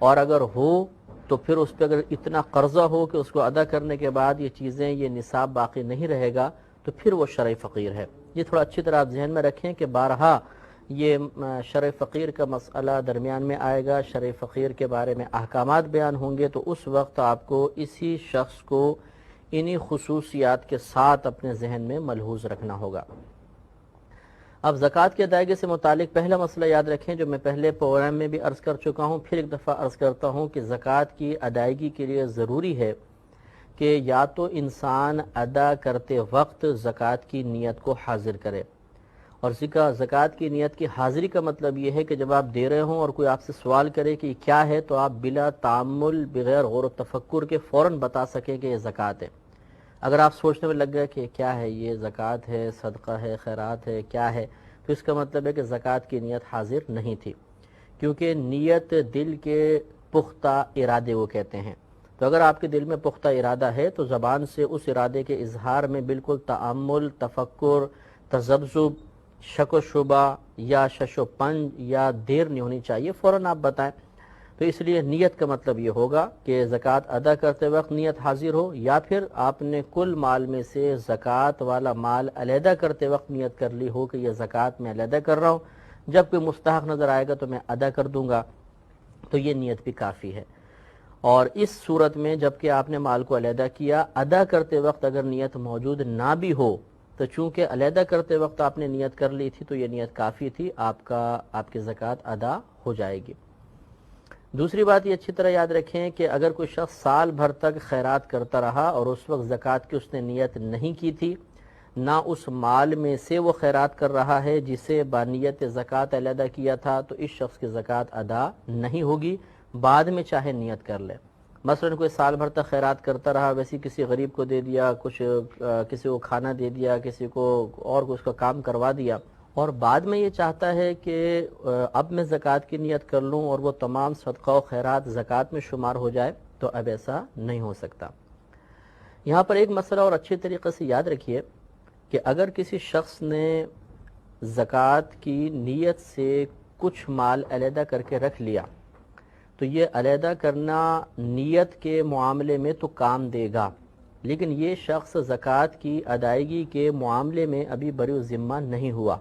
اور اگر ہو تو پھر اس پہ اگر اتنا قرضہ ہو کہ اس کو ادا کرنے کے بعد یہ چیزیں یہ نصاب باقی نہیں رہے گا تو پھر وہ شرعی فقیر ہے۔ یہ تھوڑا اچھی طرح آپ ذہن میں رکھیں کہ بارہا یہ شرعی فقیر کا مسئلہ درمیان میں آئے گا، شرعی فقیر کے بارے میں احکامات بیان ہوں گے، تو اس وقت آپ کو اسی شخص کو انہی خصوصیات کے ساتھ اپنے ذہن میں ملحوظ رکھنا ہوگا۔ اب زکوٰۃ کی ادائیگی سے متعلق پہلا مسئلہ یاد رکھیں جو میں پہلے پروگرام میں بھی عرض کر چکا ہوں، پھر ایک دفعہ عرض کرتا ہوں کہ زکوٰۃ کی ادائیگی کے لیے ضروری ہے کہ یا تو انسان ادا کرتے وقت زکوٰۃ کی نیت کو حاضر کرے، اور زکوٰۃ کی نیت کی حاضری کا مطلب یہ ہے کہ جب آپ دے رہے ہوں اور کوئی آپ سے سوال کرے کہ یہ کیا ہے تو آپ بلا تعمل بغیر غور و تفکر کے فوراً بتا سکیں کہ یہ زکوٰۃ ہے۔ اگر آپ سوچنے میں لگ گئے کہ کیا ہے یہ زکوٰۃ ہے، صدقہ ہے، خیرات ہے، کیا ہے، تو اس کا مطلب ہے کہ زکوٰۃ کی نیت حاضر نہیں تھی، کیونکہ نیت دل کے پختہ ارادے وہ کہتے ہیں۔ تو اگر آپ کے دل میں پختہ ارادہ ہے تو زبان سے اس ارادے کے اظہار میں بالکل تأمل، تفکر، تذبذب، شک و شبہ یا شش و پنج یا دیر نہیں ہونی چاہیے، فوراً آپ بتائیں۔ تو اس لیے نیت کا مطلب یہ ہوگا کہ زکوٰۃ ادا کرتے وقت نیت حاضر ہو، یا پھر آپ نے کل مال میں سے زکوٰۃ والا مال علیحدہ کرتے وقت نیت کر لی ہو کہ یہ زکوٰۃ میں علیحدہ کر رہا ہوں، جب کوئی مستحق نظر آئے گا تو میں ادا کر دوں گا، تو یہ نیت بھی کافی ہے۔ اور اس صورت میں جب کہ آپ نے مال کو علیحدہ کیا، ادا کرتے وقت اگر نیت موجود نہ بھی ہو تو چونکہ علیحدہ کرتے وقت آپ نے نیت کر لی تھی تو یہ نیت کافی تھی، آپ کی زکوٰۃ ادا ہو جائے گی۔ دوسری بات یہ اچھی طرح یاد رکھیں کہ اگر کوئی شخص سال بھر تک خیرات کرتا رہا اور اس وقت زکوٰۃ کی اس نے نیت نہیں کی تھی، نہ اس مال میں سے وہ خیرات کر رہا ہے جسے بانیت زکوٰۃ علیحدہ کیا تھا، تو اس شخص کی زکوٰۃ ادا نہیں ہوگی، بعد میں چاہے نیت کر لے۔ مثلا کوئی سال بھر تک خیرات کرتا رہا، ویسے کسی غریب کو دے دیا، کچھ کسی کو کھانا دے دیا، کسی کو اور اس کا کام کروا دیا، اور بعد میں یہ چاہتا ہے کہ اب میں زکوٰۃ کی نیت کر لوں اور وہ تمام صدقہ و خیرات زکوٰۃ میں شمار ہو جائے، تو اب ایسا نہیں ہو سکتا۔ یہاں پر ایک مسئلہ اور اچھی طریقے سے یاد رکھیے کہ اگر کسی شخص نے زکوٰۃ کی نیت سے کچھ مال علیحدہ کر کے رکھ لیا تو یہ علیحدہ کرنا نیت کے معاملے میں تو کام دے گا، لیکن یہ شخص زکوٰۃ کی ادائیگی کے معاملے میں ابھی بری ذمہ نہیں ہوا۔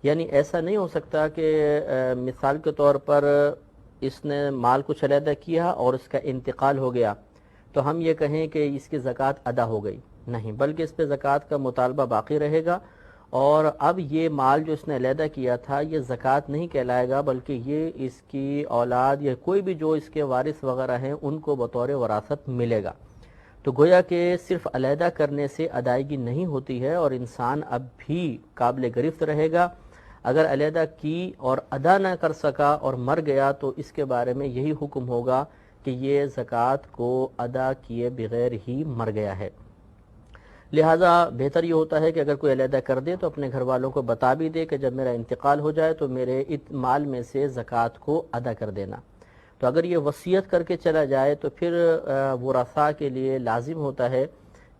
یعنی ایسا نہیں ہو سکتا کہ مثال کے طور پر اس نے مال کچھ علیحدہ کیا اور اس کا انتقال ہو گیا تو ہم یہ کہیں کہ اس کی زکوٰۃ ادا ہو گئی، نہیں، بلکہ اس پہ زکوٰۃ کا مطالبہ باقی رہے گا، اور اب یہ مال جو اس نے علیحدہ کیا تھا یہ زکوٰۃ نہیں کہلائے گا، بلکہ یہ اس کی اولاد یا کوئی بھی جو اس کے وارث وغیرہ ہیں ان کو بطور وراثت ملے گا۔ تو گویا کہ صرف علیحدہ کرنے سے ادائیگی نہیں ہوتی ہے، اور انسان اب بھی قابل گرفت رہے گا۔ اگر علیحدہ کی اور ادا نہ کر سکا اور مر گیا تو اس کے بارے میں یہی حکم ہوگا کہ یہ زکوٰۃ کو ادا کیے بغیر ہی مر گیا ہے۔ لہٰذا بہتر یہ ہوتا ہے کہ اگر کوئی علیحدہ کر دے تو اپنے گھر والوں کو بتا بھی دے کہ جب میرا انتقال ہو جائے تو میرے مال میں سے زکوٰۃ کو ادا کر دینا۔ تو اگر یہ وصیت کر کے چلا جائے تو پھر ورثاء کے لیے لازم ہوتا ہے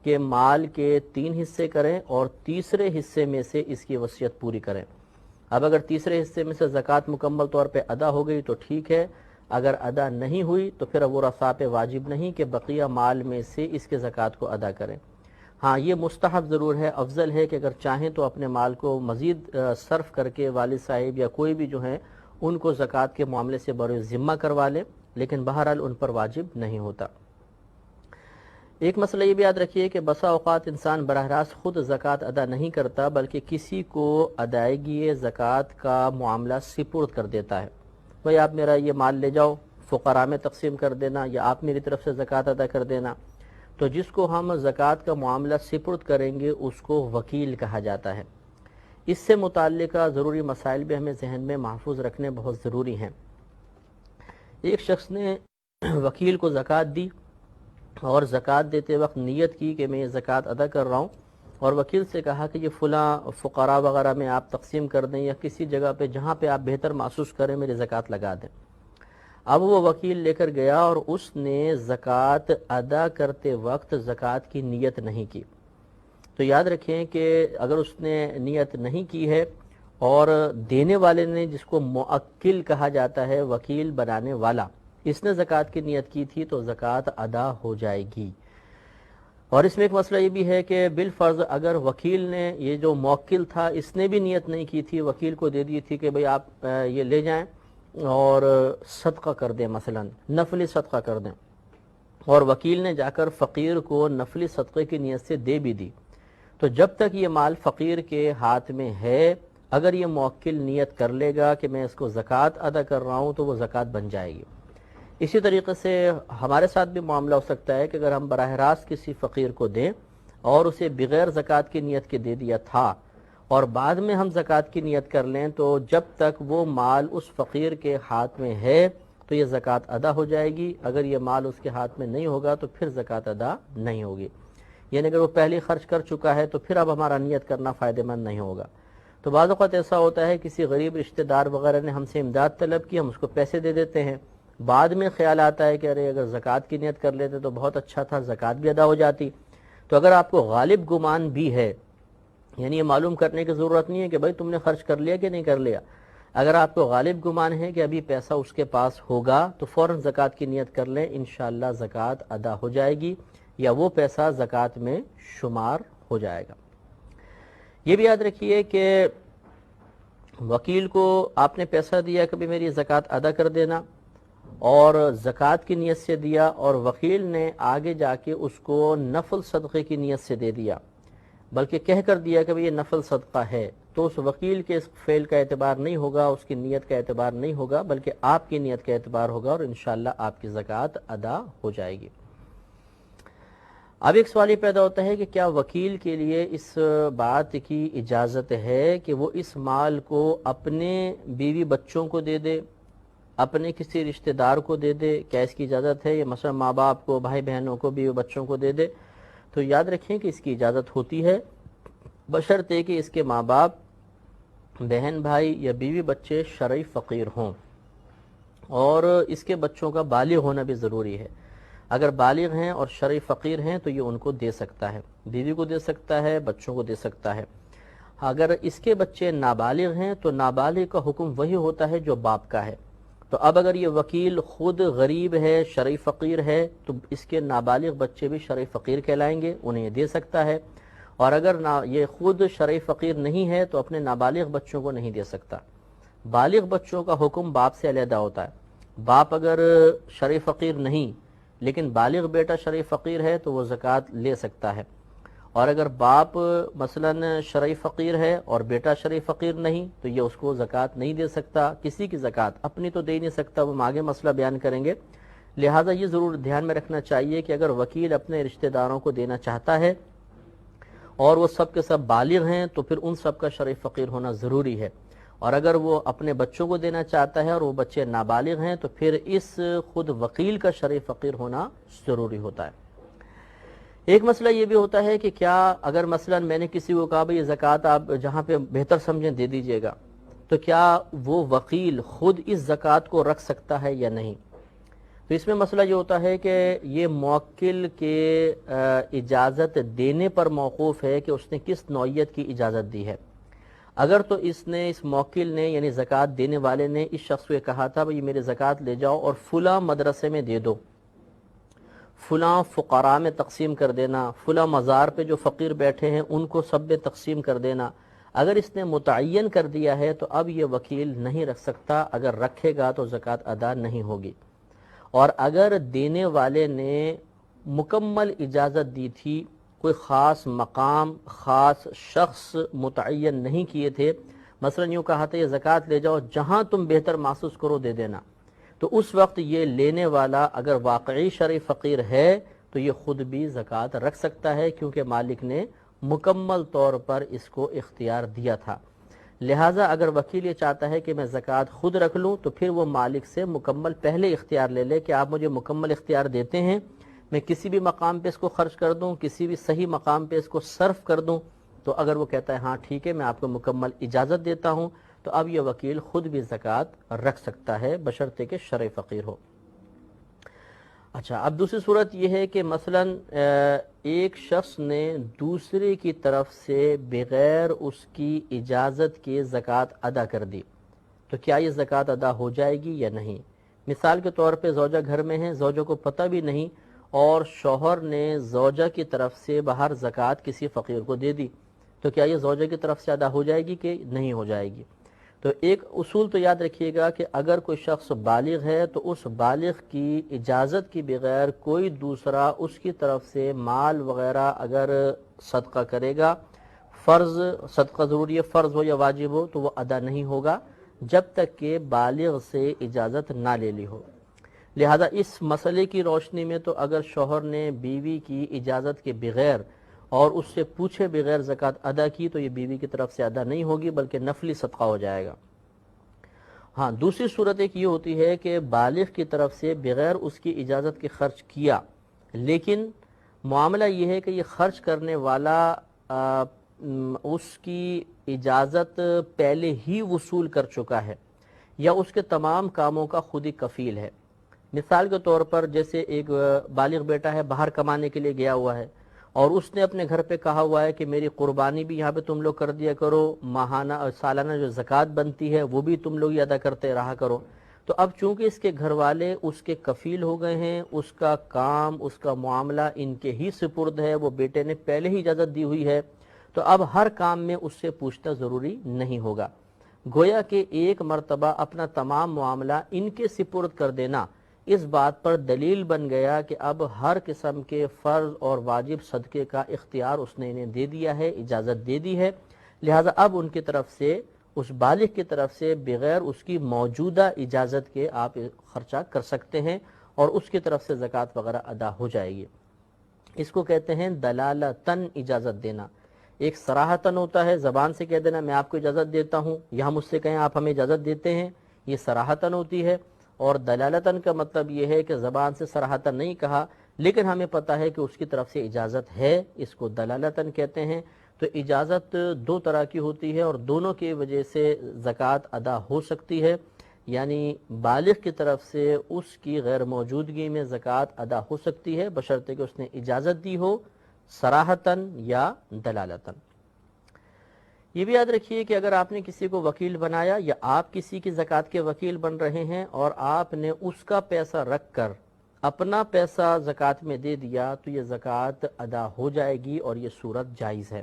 کہ مال کے 3 حصے کریں اور تیسرے حصے میں سے اس کی وصیت پوری کریں۔ اب اگر تیسرے حصے میں سے زکوٰۃ مکمل طور پہ ادا ہو گئی تو ٹھیک ہے، اگر ادا نہیں ہوئی تو پھر ورثاء پہ واجب نہیں کہ بقیہ مال میں سے اس کے زکوٰۃ کو ادا کریں۔ ہاں، یہ مستحب ضرور ہے، افضل ہے کہ اگر چاہیں تو اپنے مال کو مزید صرف کر کے والد صاحب یا کوئی بھی جو ہیں ان کو زکوٰۃ کے معاملے سے بروئے ذمہ کروا لے، لیکن بہرحال ان پر واجب نہیں ہوتا۔ ایک مسئلہ یہ بھی یاد رکھیے کہ بسا اوقات انسان براہ راست خود زکوٰۃ ادا نہیں کرتا بلکہ کسی کو ادائیگی زکوٰۃ کا معاملہ سپرد کر دیتا ہے، بھائی آپ میرا یہ مال لے جاؤ، فقراء میں تقسیم کر دینا، یا آپ میری طرف سے زکوٰۃ ادا کر دینا۔ تو جس کو ہم زکوٰۃ کا معاملہ سپرد کریں گے اس کو وکیل کہا جاتا ہے۔ اس سے متعلقہ ضروری مسائل بھی ہمیں ذہن میں محفوظ رکھنے بہت ضروری ہیں۔ ایک شخص نے وکیل کو زکوٰۃ دی اور زکوٰۃ دیتے وقت نیت کی کہ میں یہ زکوٰۃ ادا کر رہا ہوں، اور وکیل سے کہا کہ یہ فلاں فقراء وغیرہ میں آپ تقسیم کر دیں یا کسی جگہ پہ جہاں پہ آپ بہتر محسوس کریں میری زکوٰۃ لگا دیں۔ اب وہ وکیل لے کر گیا اور اس نے زکوٰۃ ادا کرتے وقت زکوٰۃ کی نیت نہیں کی۔ تو یاد رکھیں کہ اگر اس نے نیت نہیں کی ہے اور دینے والے نے، جس کو موکل کہا جاتا ہے، وکیل بنانے والا، اس نے زکوٰۃ کی نیت کی تھی تو زکوٰۃ ادا ہو جائے گی۔ اور اس میں ایک مسئلہ یہ بھی ہے کہ بالفرض اگر وکیل نے، یہ جو موکل تھا اس نے بھی نیت نہیں کی تھی، وکیل کو دے دی تھی کہ بھئی آپ یہ لے جائیں اور صدقہ کر دیں، مثلا نفلی صدقہ کر دیں، اور وکیل نے جا کر فقیر کو نفلی صدقے کی نیت سے دے بھی دی، تو جب تک یہ مال فقیر کے ہاتھ میں ہے، اگر یہ موکل نیت کر لے گا کہ میں اس کو زکوٰۃ ادا کر رہا ہوں تو وہ زکوٰۃ بن جائے گی۔ اسی طریقے سے ہمارے ساتھ بھی معاملہ ہو سکتا ہے کہ اگر ہم براہ راست کسی فقیر کو دیں اور اسے بغیر زکوٰۃ کی نیت کے دے دیا تھا اور بعد میں ہم زکوٰۃ کی نیت کر لیں، تو جب تک وہ مال اس فقیر کے ہاتھ میں ہے تو یہ زکوٰۃ ادا ہو جائے گی، اگر یہ مال اس کے ہاتھ میں نہیں ہوگا تو پھر زکوٰۃ ادا نہیں ہوگی۔ یعنی اگر وہ پہلے خرچ کر چکا ہے تو پھر اب ہمارا نیت کرنا فائدہ مند نہیں ہوگا۔ تو بعض اوقات ایسا ہوتا ہے کسی غریب رشتہ دار وغیرہ نے ہم سے امداد طلب کی، ہم اس کو پیسے دے دیتے ہیں، بعد میں خیال آتا ہے کہ ارے اگر زکوٰۃ کی نیت کر لیتے تو بہت اچھا تھا، زکوٰۃ بھی ادا ہو جاتی۔ تو اگر آپ کو غالب گمان بھی ہے، یعنی یہ معلوم کرنے کی ضرورت نہیں ہے کہ بھائی تم نے خرچ کر لیا کہ نہیں کر لیا، اگر آپ کو غالب گمان ہے کہ ابھی پیسہ اس کے پاس ہوگا تو فوراً زکوٰۃ کی نیت کر لیں، انشاءاللہ زکوٰۃ ادا ہو جائے گی یا وہ پیسہ زکوٰۃ میں شمار ہو جائے گا۔ یہ بھی یاد رکھیے کہ وکیل کو آپ نے پیسہ دیا کبھی میری زکوٰۃ ادا کر دینا، اور زکوٰۃ کی نیت سے دیا، اور وکیل نے آگے جا کے اس کو نفل صدقے کی نیت سے دے دیا، بلکہ کہہ کر دیا کہ یہ نفل صدقہ ہے، تو اس وکیل کے اس فعل کا اعتبار نہیں ہوگا، اس کی نیت کا اعتبار نہیں ہوگا، بلکہ آپ کی نیت کا اعتبار ہوگا، اور انشاءاللہ آپ کی زکوٰۃ ادا ہو جائے گی۔ اب ایک سوال یہ پیدا ہوتا ہے کہ کیا وکیل کے لیے اس بات کی اجازت ہے کہ وہ اس مال کو اپنے بیوی بچوں کو دے دے، اپنے کسی رشتہ دار کو دے دے؟ کیا اس کی اجازت ہے؟ یہ مثلا ماں باپ کو، بھائی بہنوں کو، بیوی بچوں کو دے دے؟ تو یاد رکھیں کہ اس کی اجازت ہوتی ہے، بشرطے کہ اس کے ماں باپ، بہن بھائی یا بیوی بچے شرعی فقیر ہوں، اور اس کے بچوں کا بالغ ہونا بھی ضروری ہے۔ اگر بالغ ہیں اور شرعی فقیر ہیں تو یہ ان کو دے سکتا ہے، بیوی کو دے سکتا ہے، بچوں کو دے سکتا ہے۔ اگر اس کے بچے نابالغ ہیں تو نابالغ کا حکم وہی ہوتا ہے جو باپ کا ہے۔ تو اب اگر یہ وکیل خود غریب ہے، شرعی فقیر ہے، تو اس کے نابالغ بچے بھی شرعی فقیر کہلائیں گے، انہیں یہ دے سکتا ہے، اور اگر یہ خود شرعی فقیر نہیں ہے تو اپنے نابالغ بچوں کو نہیں دے سکتا۔ بالغ بچوں کا حکم باپ سے علیحدہ ہوتا ہے۔ باپ اگر شرعی فقیر نہیں لیکن بالغ بیٹا شرعی فقیر ہے تو وہ زکوٰۃ لے سکتا ہے، اور اگر باپ مثلا شرعی فقیر ہے اور بیٹا شرعی فقیر نہیں تو یہ اس کو زکوٰۃ نہیں دے سکتا، کسی کی زکوٰۃ، اپنی تو دے ہی نہیں سکتا، وہ آگے مسئلہ بیان کریں گے۔ لہٰذا یہ ضرور دھیان میں رکھنا چاہیے کہ اگر وکیل اپنے رشتہ داروں کو دینا چاہتا ہے اور وہ سب کے سب بالغ ہیں تو پھر ان سب کا شرعی فقیر ہونا ضروری ہے، اور اگر وہ اپنے بچوں کو دینا چاہتا ہے اور وہ بچے نابالغ ہیں تو پھر اس خود وکیل کا شرعی فقیر ہونا ضروری ہوتا ہے۔ ایک مسئلہ یہ بھی ہوتا ہے کہ کیا اگر مثلا میں نے کسی کو کہا بھئی یہ زکوٰۃ آپ جہاں پہ بہتر سمجھیں دے دیجئے گا، تو کیا وہ وکیل خود اس زکوٰۃ کو رکھ سکتا ہے یا نہیں؟ تو اس میں مسئلہ یہ ہوتا ہے کہ یہ موکل کے اجازت دینے پر موقوف ہے کہ اس نے کس نوعیت کی اجازت دی ہے۔ اگر تو اس موکل نے یعنی زکوٰۃ دینے والے نے اس شخص کو یہ کہا تھا بھئی میرے زکوٰۃ لے جاؤ اور فلاں مدرسے میں دے دو، فلاں فقراء میں تقسیم کر دینا، فلاں مزار پہ جو فقیر بیٹھے ہیں ان کو سب میں تقسیم کر دینا، اگر اس نے متعین کر دیا ہے تو اب یہ وکیل نہیں رکھ سکتا، اگر رکھے گا تو زکوٰۃ ادا نہیں ہوگی۔ اور اگر دینے والے نے مکمل اجازت دی تھی، کوئی خاص مقام، خاص شخص متعین نہیں کیے تھے، مثلا یوں کہا تھا یہ زکوٰۃ لے جاؤ جہاں تم بہتر محسوس کرو دے دینا، تو اس وقت یہ لینے والا اگر واقعی شرعی فقیر ہے تو یہ خود بھی زکوٰۃ رکھ سکتا ہے، کیونکہ مالک نے مکمل طور پر اس کو اختیار دیا تھا۔ لہٰذا اگر وکیل یہ چاہتا ہے کہ میں زکوٰۃ خود رکھ لوں تو پھر وہ مالک سے مکمل پہلے اختیار لے لے کہ آپ مجھے مکمل اختیار دیتے ہیں، میں کسی بھی مقام پہ اس کو خرچ کر دوں، کسی بھی صحیح مقام پہ اس کو صرف کر دوں، تو اگر وہ کہتا ہے ہاں ٹھیک ہے میں آپ کو مکمل اجازت دیتا ہوں، تو اب یہ وکیل خود بھی زکوٰۃ رکھ سکتا ہے بشرطے کہ شرعی فقیر ہو۔ اچھا، اب دوسری صورت یہ ہے کہ مثلا ایک شخص نے دوسرے کی طرف سے بغیر اس کی اجازت کے زکوٰۃ ادا کر دی، تو کیا یہ زکوٰۃ ادا ہو جائے گی یا نہیں؟ مثال کے طور پہ زوجہ گھر میں ہے، زوجہ کو پتہ بھی نہیں اور شوہر نے زوجہ کی طرف سے باہر زکوٰۃ کسی فقیر کو دے دی، تو کیا یہ زوجہ کی طرف سے ادا ہو جائے گی کہ نہیں ہو جائے گی؟ تو ایک اصول تو یاد رکھیے گا کہ اگر کوئی شخص بالغ ہے تو اس بالغ کی اجازت کی بغیر کوئی دوسرا اس کی طرف سے مال وغیرہ اگر صدقہ کرے گا، فرض صدقہ ضروری ہے، فرض ہو یا واجب ہو، تو وہ ادا نہیں ہوگا جب تک کہ بالغ سے اجازت نہ لے لی ہو۔ لہذا اس مسئلے کی روشنی میں تو اگر شوہر نے بیوی کی اجازت کے بغیر اور اس سے پوچھے بغیر زکوٰۃ ادا کی تو یہ بیوی کی طرف سے ادا نہیں ہوگی بلکہ نفلی صدقہ ہو جائے گا۔ ہاں، دوسری صورت ایک یہ ہوتی ہے کہ بالغ کی طرف سے بغیر اس کی اجازت کے خرچ کیا، لیکن معاملہ یہ ہے کہ یہ خرچ کرنے والا اس کی اجازت پہلے ہی وصول کر چکا ہے یا اس کے تمام کاموں کا خود ہی کفیل ہے۔ مثال کے طور پر جیسے ایک بالغ بیٹا ہے، باہر کمانے کے لیے گیا ہوا ہے اور اس نے اپنے گھر پہ کہا ہوا ہے کہ میری قربانی بھی یہاں پہ تم لوگ کر دیا کرو، ماہانہ اور سالانہ جو زکوٰۃ بنتی ہے وہ بھی تم لوگ ہی ادا کرتے رہا کرو۔ تو اب چونکہ اس کے گھر والے اس کے کفیل ہو گئے ہیں، اس کا کام، اس کا معاملہ ان کے ہی سپرد ہے، وہ بیٹے نے پہلے ہی اجازت دی ہوئی ہے، تو اب ہر کام میں اس سے پوچھنا ضروری نہیں ہوگا۔ گویا کہ ایک مرتبہ اپنا تمام معاملہ ان کے سپرد کر دینا اس بات پر دلیل بن گیا کہ اب ہر قسم کے فرض اور واجب صدقے کا اختیار اس نے انہیں دے دیا ہے، اجازت دے دی ہے، لہذا اب ان کی طرف سے، اس بالغ کی طرف سے بغیر اس کی موجودہ اجازت کے آپ خرچہ کر سکتے ہیں اور اس کی طرف سے زکوٰۃ وغیرہ ادا ہو جائے گی۔ اس کو کہتے ہیں دلالتاً اجازت دینا۔ ایک صراحتاً ہوتا ہے، زبان سے کہہ دینا میں آپ کو اجازت دیتا ہوں، یا ہم اس سے کہیں آپ ہمیں اجازت دیتے ہیں، یہ صراحتاً ہوتی ہے۔ اور دلالتاً کا مطلب یہ ہے کہ زبان سے صراحتاً نہیں کہا لیکن ہمیں پتہ ہے کہ اس کی طرف سے اجازت ہے، اس کو دلالتاً کہتے ہیں۔ تو اجازت دو طرح کی ہوتی ہے اور دونوں کی وجہ سے زکوٰۃ ادا ہو سکتی ہے، یعنی بالغ کی طرف سے اس کی غیر موجودگی میں زکوٰۃ ادا ہو سکتی ہے بشرطے کہ اس نے اجازت دی ہو، صراحتاً یا دلالتاً۔ یہ بھی یاد رکھیے کہ اگر آپ نے کسی کو وکیل بنایا یا آپ کسی کی زکوٰۃ کے وکیل بن رہے ہیں اور آپ نے اس کا پیسہ رکھ کر اپنا پیسہ زکوٰۃ میں دے دیا تو یہ زکوٰۃ ادا ہو جائے گی اور یہ صورت جائز ہے۔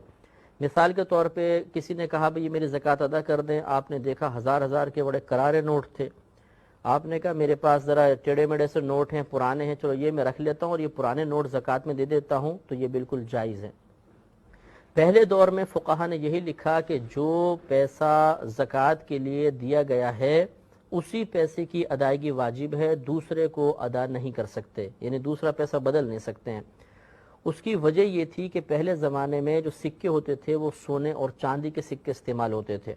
مثال کے طور پہ کسی نے کہا بھئی یہ میری زکوٰۃ ادا کر دیں، آپ نے دیکھا ہزار کے بڑے کرارے نوٹ تھے، آپ نے کہا میرے پاس ذرا ٹیڑے میڑے سے نوٹ ہیں، پرانے ہیں، چلو یہ میں رکھ لیتا ہوں اور یہ پرانے نوٹ زکوٰۃ میں دے دیتا ہوں، تو یہ بالکل جائز ہے۔ پہلے دور میں فقہا نے یہی لکھا کہ جو پیسہ زکوٰۃ کے لیے دیا گیا ہے اسی پیسے کی ادائیگی واجب ہے، دوسرے کو ادا نہیں کر سکتے، یعنی دوسرا پیسہ بدل نہیں سکتے ہیں۔ اس کی وجہ یہ تھی کہ پہلے زمانے میں جو سکے ہوتے تھے وہ سونے اور چاندی کے سکے استعمال ہوتے تھے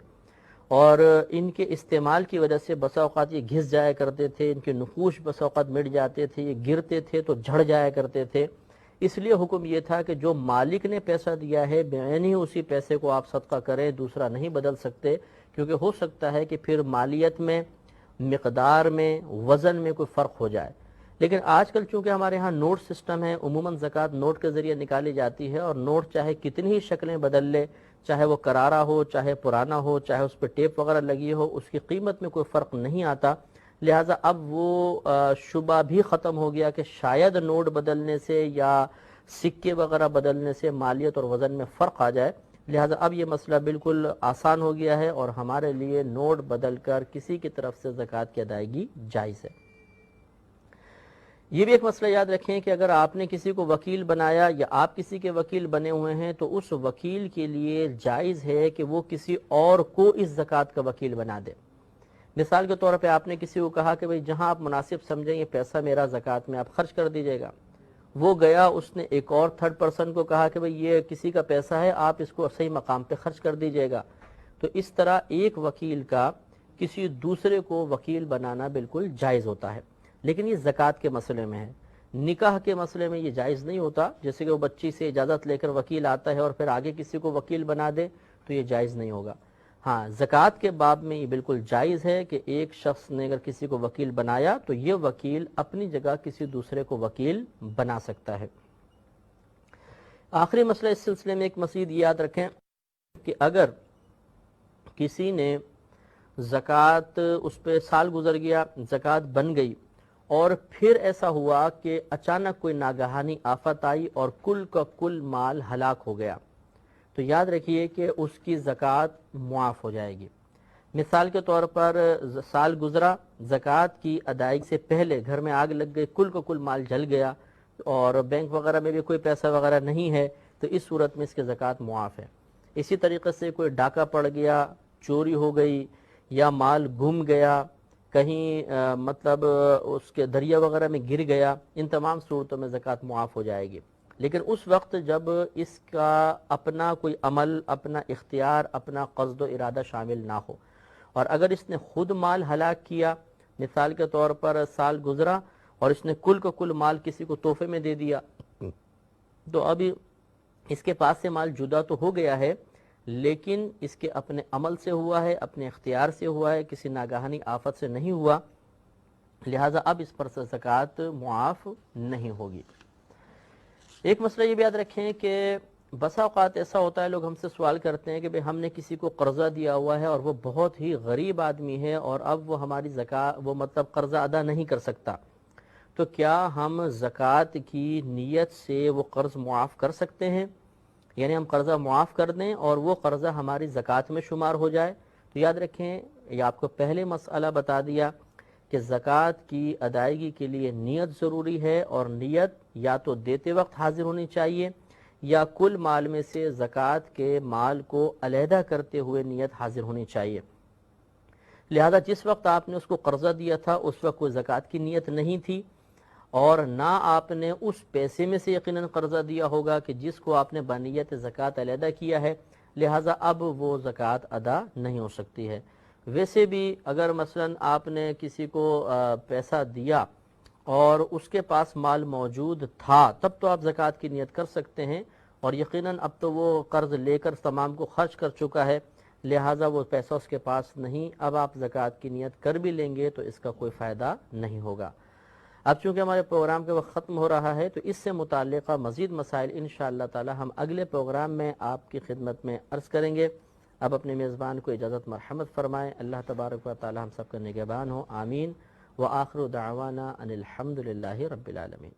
اور ان کے استعمال کی وجہ سے بسا اوقات یہ گھس جایا کرتے تھے، ان کے نقوش بسا اوقات مٹ جاتے تھے، یہ گرتے تھے تو جھڑ جایا کرتے تھے۔ اس لیے حکم یہ تھا کہ جو مالک نے پیسہ دیا ہے بعینی اسی پیسے کو آپ صدقہ کریں، دوسرا نہیں بدل سکتے، کیونکہ ہو سکتا ہے کہ پھر مالیت میں، مقدار میں، وزن میں کوئی فرق ہو جائے۔ لیکن آج کل چونکہ ہمارے ہاں نوٹ سسٹم ہے، عموماً زکوٰۃ نوٹ کے ذریعے نکالی جاتی ہے اور نوٹ چاہے کتنی ہی شکلیں بدل لے، چاہے وہ کرارا ہو، چاہے پرانا ہو، چاہے اس پہ ٹیپ وغیرہ لگی ہو، اس کی قیمت میں کوئی فرق نہیں آتا۔ لہٰذا اب وہ شبہ بھی ختم ہو گیا کہ شاید نوٹ بدلنے سے یا سکے وغیرہ بدلنے سے مالیت اور وزن میں فرق آ جائے، لہٰذا اب یہ مسئلہ بالکل آسان ہو گیا ہے اور ہمارے لیے نوٹ بدل کر کسی کی طرف سے زکوٰۃ کی ادائیگی جائز ہے۔ یہ بھی ایک مسئلہ یاد رکھیں کہ اگر آپ نے کسی کو وکیل بنایا یا آپ کسی کے وکیل بنے ہوئے ہیں تو اس وکیل کے لیے جائز ہے کہ وہ کسی اور کو اس زکوٰۃ کا وکیل بنا دے۔ مثال کے طور پہ آپ نے کسی کو کہا کہ بھئی جہاں آپ مناسب سمجھیں یہ پیسہ میرا زکوٰۃ میں آپ خرچ کر دیجیے گا، وہ گیا، اس نے ایک اور تھرڈ پرسن کو کہا کہ بھئی یہ کسی کا پیسہ ہے، آپ اس کو صحیح مقام پہ خرچ کر دیجیے گا، تو اس طرح ایک وکیل کا کسی دوسرے کو وکیل بنانا بالکل جائز ہوتا ہے۔ لیکن یہ زکوٰۃ کے مسئلے میں ہے، نکاح کے مسئلے میں یہ جائز نہیں ہوتا، جیسے کہ وہ بچی سے اجازت لے کر وکیل آتا ہے اور پھر آگے کسی کو وکیل بنا دے تو یہ جائز نہیں ہوگا۔ ہاں، زکوٰۃ کے باب میں یہ بالکل جائز ہے کہ ایک شخص نے اگر کسی کو وکیل بنایا تو یہ وکیل اپنی جگہ کسی دوسرے کو وکیل بنا سکتا ہے۔ آخری مسئلہ اس سلسلے میں ایک مزید یاد رکھیں کہ اگر کسی نے زکوٰۃ، اس پہ سال گزر گیا، زکوٰۃ بن گئی اور پھر ایسا ہوا کہ اچانک کوئی ناگہانی آفت آئی اور کل کا کل مال ہلاک ہو گیا، تو یاد رکھیے کہ اس کی زکوٰۃ معاف ہو جائے گی۔ مثال کے طور پر سال گزرا، زکوٰۃ کی ادائیگی سے پہلے گھر میں آگ لگ گئی، کل کا کل مال جل گیا اور بینک وغیرہ میں بھی کوئی پیسہ وغیرہ نہیں ہے، تو اس صورت میں اس کی زکوٰۃ معاف ہے۔ اسی طریقے سے کوئی ڈاکہ پڑ گیا، چوری ہو گئی یا مال گم گیا، کہیں مطلب اس کے دریا وغیرہ میں گر گیا، ان تمام صورتوں میں زکوٰۃ معاف ہو جائے گی۔ لیکن اس وقت جب اس کا اپنا کوئی عمل، اپنا اختیار، اپنا قصد و ارادہ شامل نہ ہو، اور اگر اس نے خود مال ہلاک کیا، مثال کے طور پر سال گزرا اور اس نے کل کا کل مال کسی کو تحفے میں دے دیا، تو ابھی اس کے پاس سے مال جدا تو ہو گیا ہے، لیکن اس کے اپنے عمل سے ہوا ہے، اپنے اختیار سے ہوا ہے، کسی ناگہانی آفت سے نہیں ہوا، لہٰذا اب اس پر سے زکوٰۃ معاف نہیں ہوگی۔ ایک مسئلہ یہ بھی یاد رکھیں کہ بسا اوقات ایسا ہوتا ہے، لوگ ہم سے سوال کرتے ہیں کہ ہم نے کسی کو قرضہ دیا ہوا ہے اور وہ بہت ہی غریب آدمی ہے اور اب وہ ہماری وہ مطلب قرضہ ادا نہیں کر سکتا، تو کیا ہم زکوٰۃ کی نیت سے وہ قرض معاف کر سکتے ہیں؟ یعنی ہم قرضہ معاف کر دیں اور وہ قرضہ ہماری زکوٰۃ میں شمار ہو جائے؟ تو یاد رکھیں، یہ آپ کو پہلے مسئلہ بتا دیا کہ زکوٰۃ کی ادائیگی کے لیے نیت ضروری ہے، اور نیت یا تو دیتے وقت حاضر ہونی چاہیے یا کل مال میں سے زکوٰۃ کے مال کو علیحدہ کرتے ہوئے نیت حاضر ہونی چاہیے۔ لہذا جس وقت آپ نے اس کو قرضہ دیا تھا اس وقت کوئی زکوٰۃ کی نیت نہیں تھی، اور نہ آپ نے اس پیسے میں سے یقیناً قرضہ دیا ہوگا کہ جس کو آپ نے بنیت زکوٰۃ علیحدہ کیا ہے، لہٰذا اب وہ زکوٰۃ ادا نہیں ہو سکتی ہے۔ ویسے بھی اگر مثلاً آپ نے کسی کو پیسہ دیا اور اس کے پاس مال موجود تھا، تب تو آپ زکوٰۃ کی نیت کر سکتے ہیں، اور یقیناً اب تو وہ قرض لے کر تمام کو خرچ کر چکا ہے، لہٰذا وہ پیسہ اس کے پاس نہیں، اب آپ زکوٰۃ کی نیت کر بھی لیں گے تو اس کا کوئی فائدہ نہیں ہوگا۔ اب چونکہ ہمارے پروگرام کے وقت ختم ہو رہا ہے، تو اس سے متعلقہ مزید مسائل انشاءاللہ تعالی ہم اگلے پروگرام میں آپ کی خدمت میں عرض کریں گے۔ اب اپنے میزبان کو اجازت مرحمت فرمائیں۔ اللہ تبارک و تعالی ہم سب کا نگہبان ہو، آمین۔ وآخر دعوانا ان الحمد للہ رب العالمین۔